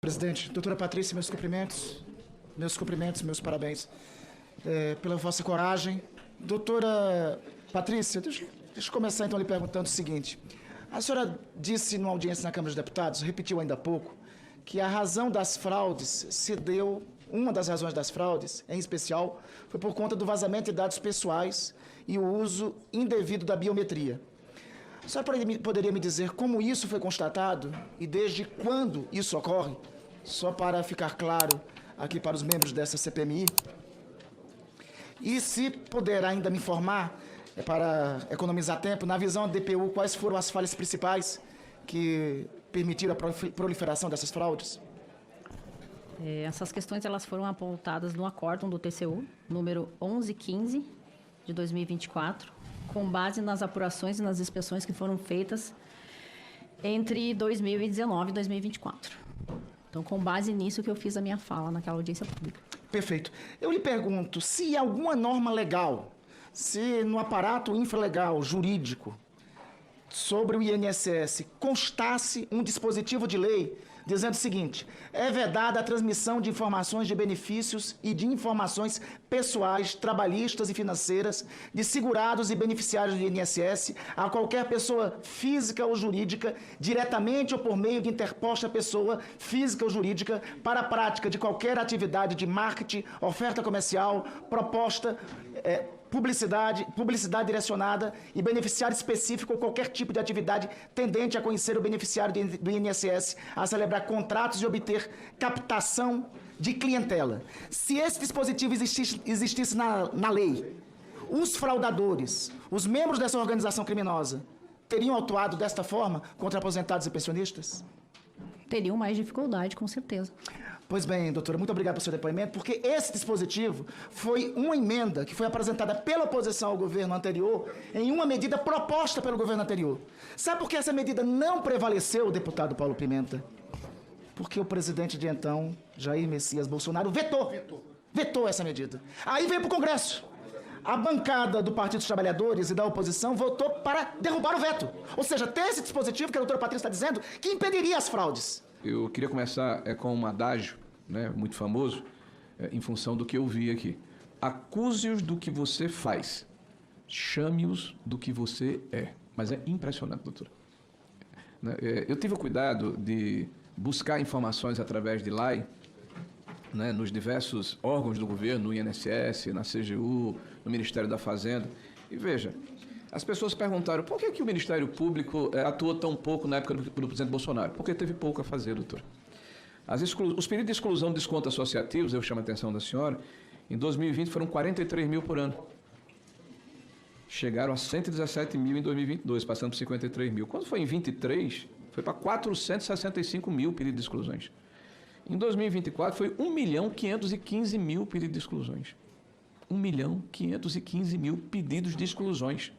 Presidente, doutora Patrícia, meus parabéns pela vossa coragem. Doutora Patrícia, deixa eu começar então lhe perguntando o seguinte. A senhora disse numa audiência na Câmara dos Deputados, repetiu ainda há pouco, que a razão das fraudes se deu, uma das razões das fraudes, em especial, foi por conta do vazamento de dados pessoais e o uso indevido da biometria. A senhora poderia me dizer como isso foi constatado e desde quando isso ocorre? Só para ficar claro aqui para os membros dessa CPMI. E se puder ainda me informar, para economizar tempo, na visão da DPU, quais foram as falhas principais que permitiram a proliferação dessas fraudes? Essas questões elas foram apontadas no acórdão do TCU, número 1115, de 2024, com base nas apurações e nas inspeções que foram feitas entre 2019 e 2024. Então, com base nisso que eu fiz a minha fala naquela audiência pública. Perfeito. Eu lhe pergunto, se alguma norma legal, se no aparato infralegal, jurídico, sobre o INSS, constasse um dispositivo de lei dizendo o seguinte: é vedada a transmissão de informações de benefícios e de informações pessoais, trabalhistas e financeiras de segurados e beneficiários do INSS a qualquer pessoa física ou jurídica, diretamente ou por meio de interposta pessoa física ou jurídica, para a prática de qualquer atividade de marketing, oferta comercial, proposta, publicidade direcionada e beneficiário específico ou qualquer tipo de atividade tendente a conhecer o beneficiário do INSS, a celebrar contratos e obter captação de clientela. Se esse dispositivo existisse na lei, os fraudadores, os membros dessa organização criminosa, teriam atuado desta forma contra aposentados e pensionistas? Teriam mais dificuldade, com certeza. Pois bem, doutora, muito obrigado pelo seu depoimento, porque esse dispositivo foi uma emenda que foi apresentada pela oposição ao governo anterior em uma medida proposta pelo governo anterior. Sabe por que essa medida não prevaleceu, deputado Paulo Pimenta? Porque o presidente de então, Jair Messias Bolsonaro, vetou essa medida. Aí veio para o Congresso. A bancada do Partido dos Trabalhadores e da oposição votou para derrubar o veto. Ou seja, ter esse dispositivo que a doutora Patrícia está dizendo, que impediria as fraudes. Eu queria começar com um adágio, muito famoso, em função do que eu vi aqui. Acuse-os do que você faz, chame-os do que você é. Mas é impressionante, doutora. Eu tive o cuidado de buscar informações através de LAI, nos diversos órgãos do governo, no INSS, na CGU, no Ministério da Fazenda. E veja, as pessoas perguntaram por que o Ministério Público atuou tão pouco na época do presidente Bolsonaro? Porque teve pouco a fazer, doutor. Os pedidos de exclusão de descontos associativos, eu chamo a atenção da senhora, em 2020 foram 43 mil por ano. Chegaram a 117 mil em 2022, passando por 53 mil. Quando foi em 23, foi para 465 mil pedidos de exclusões. Em 2024 foi 1.515.000 pedidos de exclusões. 1.515.000 pedidos de exclusões.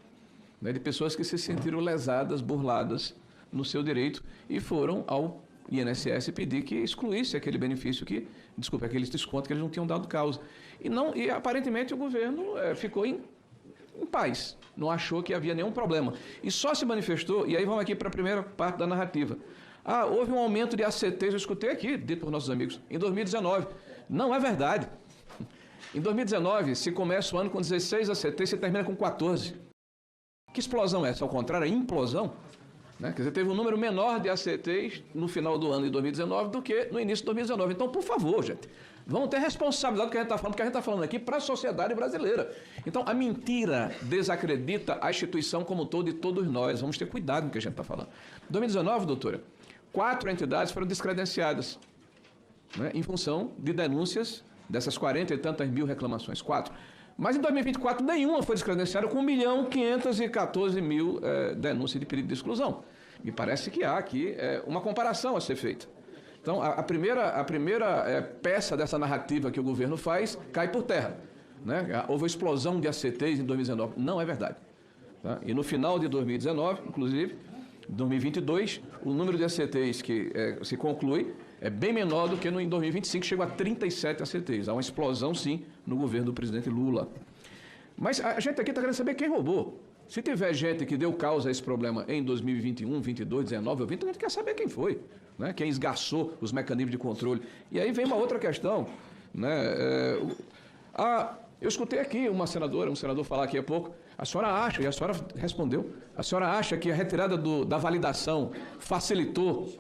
De pessoas que se sentiram lesadas, burladas no seu direito e foram ao INSS pedir que excluísse aquele benefício aquele desconto que eles não tinham dado causa. E aparentemente o governo ficou em paz, não achou que havia nenhum problema. E só se manifestou, e aí vamos aqui para a primeira parte da narrativa. Houve um aumento de ACTs, eu escutei aqui, dito por nossos amigos, em 2019. Não é verdade. Em 2019, se começa o ano com 16 ACTs, você termina com 14. Que explosão é essa? Ao contrário, é implosão. Quer dizer, teve um número menor de ACTs no final do ano de 2019 do que no início de 2019. Então, por favor, gente, vamos ter responsabilidade do que a gente está falando, porque a gente está falando aqui para a sociedade brasileira. Então, a mentira desacredita a instituição como um todo e todos nós. Vamos ter cuidado com o que a gente está falando. Em 2019, doutora, 4 entidades foram descredenciadas, em função de denúncias dessas 40 e tantas mil reclamações. 4. Mas em 2024, nenhuma foi descredenciada com 1.514.000 denúncias de pedido de exclusão. Me parece que há aqui uma comparação a ser feita. Então, a primeira peça dessa narrativa que o governo faz cai por terra. Houve explosão de ACTs em 2019. Não é verdade. Tá? E no final de 2019, inclusive, 2022, o número de ACTs que se conclui é bem menor do que em 2025, chegou a 37 ACTs. Há uma explosão, sim, no governo do presidente Lula. Mas a gente aqui está querendo saber quem roubou. Se tiver gente que deu causa a esse problema em 2021, 22, 19 ou 20, a gente quer saber quem foi. né? Quem esgarçou os mecanismos de controle. E aí vem uma outra questão, né? Eu escutei aqui um senador falar aqui há pouco, a senhora acha, e a senhora respondeu, a senhora acha que a retirada da validação facilitou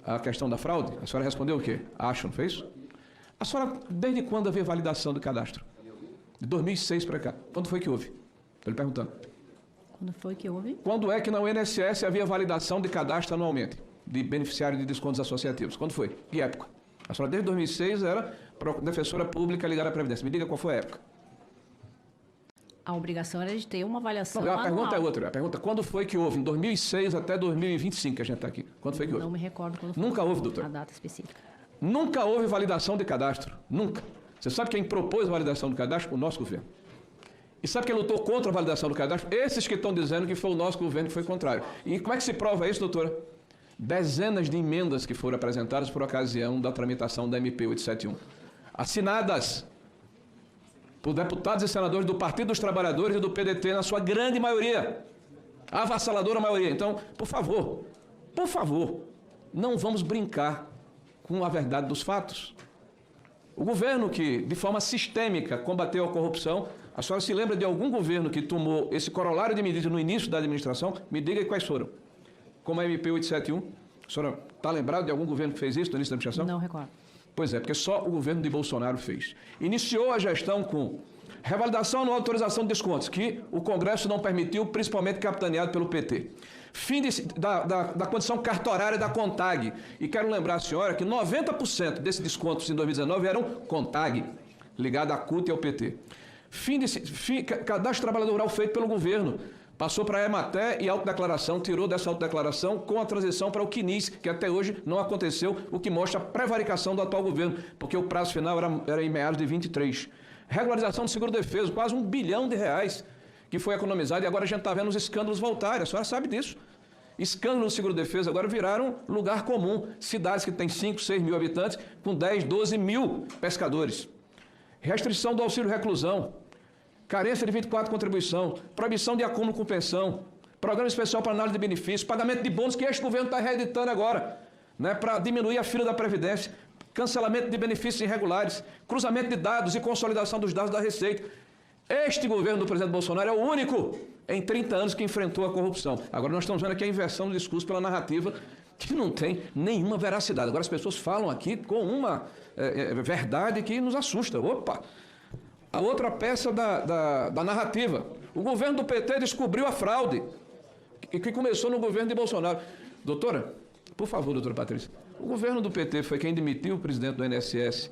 a questão da fraude? A senhora respondeu o quê? Acho, não fez? A senhora, desde quando havia validação do cadastro? De 2006 para cá. Quando foi que houve? Estou lhe perguntando. Quando foi que houve? Quando é que na INSS havia validação de cadastro anualmente, de beneficiário de descontos associativos? Quando foi? Que época? A senhora, desde 2006, era defensora pública ligada à Previdência. Me diga qual foi a época. A obrigação era de ter uma avaliação Não, a pergunta anual. é outra. A pergunta, quando foi que houve? Em 2006 até 2025 que a gente está aqui. Quando foi que houve? Não me recordo quando foi. Nunca houve, doutor. A data específica. Nunca houve validação de cadastro. Nunca. Você sabe quem propôs a validação do cadastro? O nosso governo. E sabe quem lutou contra a validação do cadastro? Esses que estão dizendo que foi o nosso governo que foi contrário. E como é que se prova isso, doutora? Dezenas de emendas que foram apresentadas por ocasião da tramitação da MP 871. Assinadas por deputados e senadores do Partido dos Trabalhadores e do PDT, na sua grande maioria. A avassaladora maioria. Então, por favor, não vamos brincar com a verdade dos fatos. O governo que, de forma sistêmica, combateu a corrupção, a senhora se lembra de algum governo que tomou esse corolário de medidas no início da administração? Me diga quais foram. Como a MP 871. A senhora está lembrada de algum governo que fez isso no início da administração? Não recordo. Pois é, porque só o governo de Bolsonaro fez. Iniciou a gestão com revalidação anual de autorização de descontos, que o Congresso não permitiu, principalmente capitaneado pelo PT. Fim da condição cartorária da CONTAG. E quero lembrar a senhora que 90% desses descontos em 2019 eram CONTAG, ligado à CUT e ao PT. Cadastro trabalhador rural feito pelo governo. Passou para a EMATE e autodeclaração, tirou dessa autodeclaração com a transição para o CNIS, que até hoje não aconteceu, o que mostra a prevaricação do atual governo, porque o prazo final era em meados de 23. Regularização do seguro-defeso, quase R$1 bilhão que foi economizado, e agora a gente está vendo os escândalos voltarem, a senhora sabe disso. Escândalos do seguro-defeso agora viraram lugar comum. Cidades que têm 5, 6 mil habitantes, com 10, 12 mil pescadores. Restrição do auxílio-reclusão. Carência de 24 contribuição, proibição de acúmulo com pensão, programa especial para análise de benefícios, pagamento de bônus que este governo está reeditando agora, né, para diminuir a fila da Previdência, cancelamento de benefícios irregulares, cruzamento de dados e consolidação dos dados da Receita. Este governo do presidente Bolsonaro é o único em 30 anos que enfrentou a corrupção. Agora nós estamos vendo aqui a inversão do discurso pela narrativa que não tem nenhuma veracidade. Agora as pessoas falam aqui com uma verdade que nos assusta. Opa! A outra peça da narrativa. O governo do PT descobriu a fraude, que começou no governo de Bolsonaro. Doutora, por favor, doutora Patrícia, o governo do PT foi quem demitiu o presidente do INSS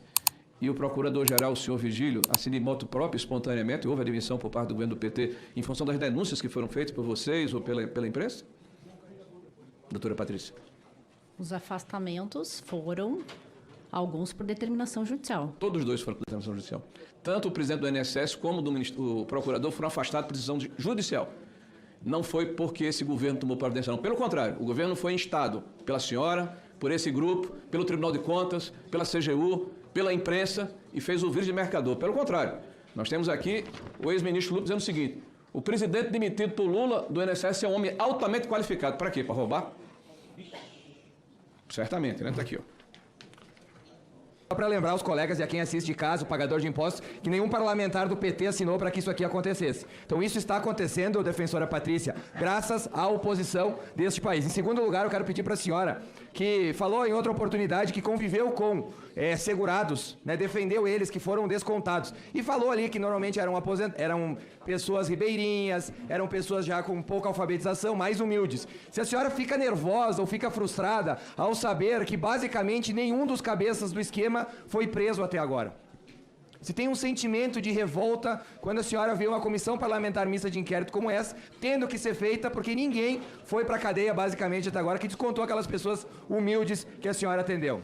e o procurador-geral, o senhor Vigílio, assim de moto própria, espontaneamente, houve a demissão por parte do governo do PT em função das denúncias que foram feitas por vocês ou pela imprensa? Doutora Patrícia. Os afastamentos foram alguns por determinação judicial. Todos os dois foram por determinação judicial. Tanto o presidente do INSS como o procurador foram afastados por decisão judicial. Não foi porque esse governo tomou providência, não. Pelo contrário, o governo foi instado pela senhora, por esse grupo, pelo Tribunal de Contas, pela CGU, pela imprensa e fez o vírus de mercador. Pelo contrário, nós temos aqui o ex-ministro Lula dizendo o seguinte: o presidente demitido por Lula do INSS é um homem altamente qualificado. Para quê? Para roubar? Certamente, né? Está aqui, ó. Só para lembrar os colegas e a quem assiste de casa, o pagador de impostos, que nenhum parlamentar do PT assinou para que isso aqui acontecesse. Então isso está acontecendo, defensora Patrícia, graças à oposição deste país. Em segundo lugar, eu quero pedir para a senhora, que falou em outra oportunidade que conviveu com segurados, né, defendeu eles que foram descontados. E falou ali que normalmente eram pessoas ribeirinhas, eram pessoas já com pouca alfabetização, mais humildes. Se a senhora fica nervosa ou fica frustrada ao saber que basicamente nenhum dos cabeças do esquema foi preso até agora. Se tem um sentimento de revolta quando a senhora vê uma comissão parlamentar mista de inquérito como essa, tendo que ser feita porque ninguém foi para a cadeia basicamente até agora, que descontou aquelas pessoas humildes que a senhora atendeu.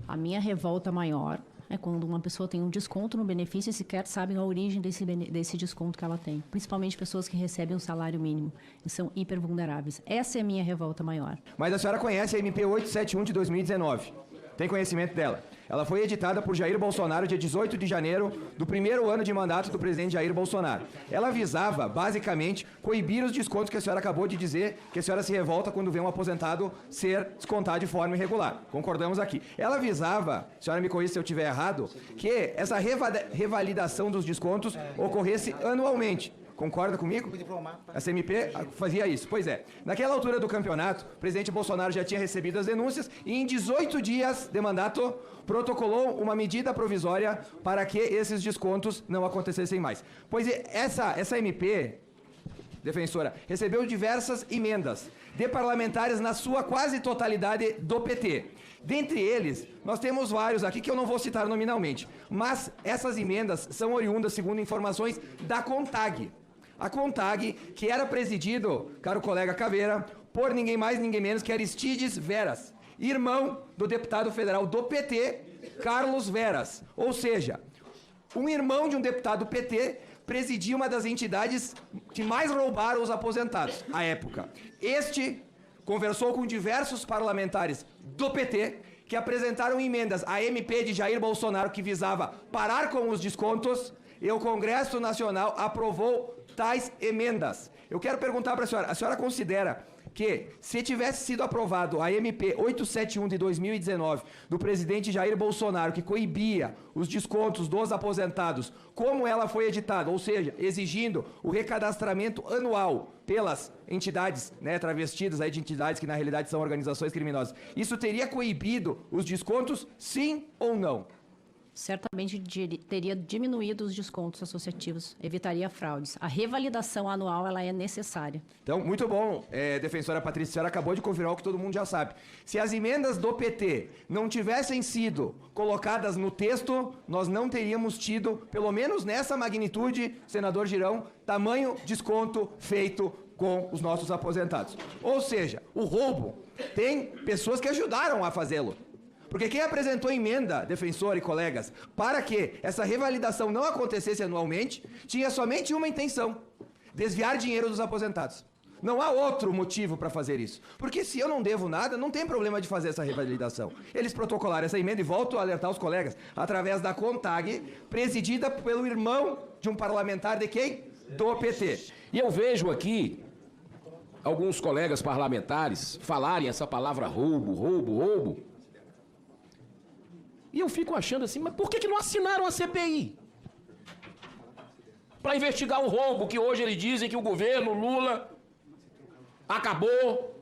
A minha revolta maior é quando uma pessoa tem um desconto no benefício e sequer sabem a origem desse desconto que ela tem. Principalmente pessoas que recebem um salário mínimo e são hipervulneráveis. Essa é a minha revolta maior. Mas a senhora conhece a MP 871 de 2019. tem conhecimento dela. Ela foi editada por Jair Bolsonaro dia 18 de janeiro do primeiro ano de mandato do presidente Jair Bolsonaro. Ela visava, basicamente, coibir os descontos que a senhora acabou de dizer, que a senhora se revolta quando vê um aposentado ser descontado de forma irregular. Concordamos aqui. Ela visava, a senhora me corrija se eu estiver errado, que essa revalidação dos descontos ocorresse anualmente. Concorda comigo? A MP fazia isso. Pois é. Naquela altura do campeonato, o presidente Bolsonaro já tinha recebido as denúncias e em 18 dias de mandato protocolou uma medida provisória para que esses descontos não acontecessem mais. Pois essa MP, defensora, recebeu diversas emendas de parlamentares na sua quase totalidade do PT. Dentre eles, nós temos vários aqui que eu não vou citar nominalmente, mas essas emendas são oriundas, segundo informações, da CONTAG. A CONTAG, que era presidido, caro colega Caveira, por ninguém mais, ninguém menos que Aristides Veras, irmão do deputado federal do PT, Carlos Veras. Ou seja, um irmão de um deputado do PT presidia uma das entidades que mais roubaram os aposentados à época. Este conversou com diversos parlamentares do PT que apresentaram emendas à MP de Jair Bolsonaro que visava parar com os descontos e o Congresso Nacional aprovou tais emendas. Eu quero perguntar para a senhora considera que, se tivesse sido aprovado a MP 871 de 2019 do presidente Jair Bolsonaro, que coibia os descontos dos aposentados, como ela foi editada, ou seja, exigindo o recadastramento anual pelas entidades, né, travestidas aí de entidades que na realidade são organizações criminosas, isso teria coibido os descontos, sim ou não? Certamente teria diminuído os descontos associativos, evitaria fraudes. A revalidação anual ela é necessária. Então, muito bom, defensora Patrícia, a senhora acabou de confirmar o que todo mundo já sabe. Se as emendas do PT não tivessem sido colocadas no texto, nós não teríamos tido, pelo menos nessa magnitude, senador Girão, tamanho desconto feito com os nossos aposentados. Ou seja, o roubo tem pessoas que ajudaram a fazê-lo. Porque quem apresentou emenda, defensor e colegas, para que essa revalidação não acontecesse anualmente, tinha somente uma intenção: desviar dinheiro dos aposentados. Não há outro motivo para fazer isso. Porque se eu não devo nada, não tem problema de fazer essa revalidação. Eles protocolaram essa emenda, e volto a alertar os colegas, através da CONTAG, presidida pelo irmão de um parlamentar de quem? Do PT. E eu vejo aqui alguns colegas parlamentares falarem essa palavra roubo, roubo, roubo. E eu fico achando assim, mas por que não assinaram a CPI? Para investigar o roubo que hoje eles dizem que o governo Lula acabou,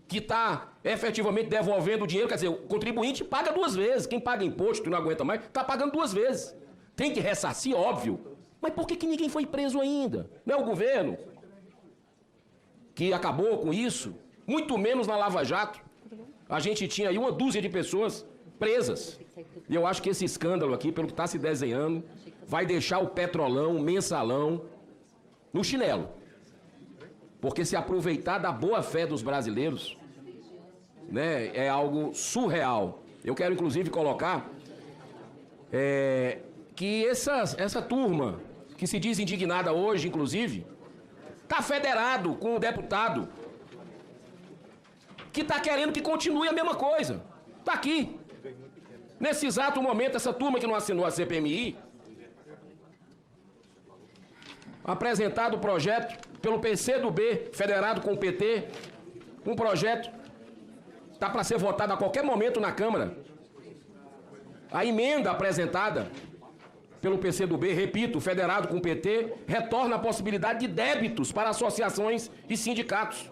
que está efetivamente devolvendo o dinheiro. Quer dizer, o contribuinte paga duas vezes. Quem paga imposto e não aguenta mais, está pagando duas vezes. Tem que ressarcir, óbvio. Mas por que ninguém foi preso ainda? Não é o governo que acabou com isso? Muito menos na Lava Jato. A gente tinha aí uma dúzia de pessoas presas. E eu acho que esse escândalo aqui, pelo que está se desenhando, vai deixar o Petrolão, o Mensalão, no chinelo. Porque se aproveitar da boa-fé dos brasileiros, né, é algo surreal. Eu quero, inclusive, colocar que essa turma, que se diz indignada hoje, inclusive, está federado com o deputado que está querendo que continue a mesma coisa. Está aqui. Nesse exato momento, essa turma que não assinou a CPMI, apresentado o projeto pelo PCdoB, federado com o PT, um projeto está para ser votado a qualquer momento na Câmara. A emenda apresentada pelo PCdoB, repito, federado com o PT, retorna a possibilidade de débitos para associações e sindicatos.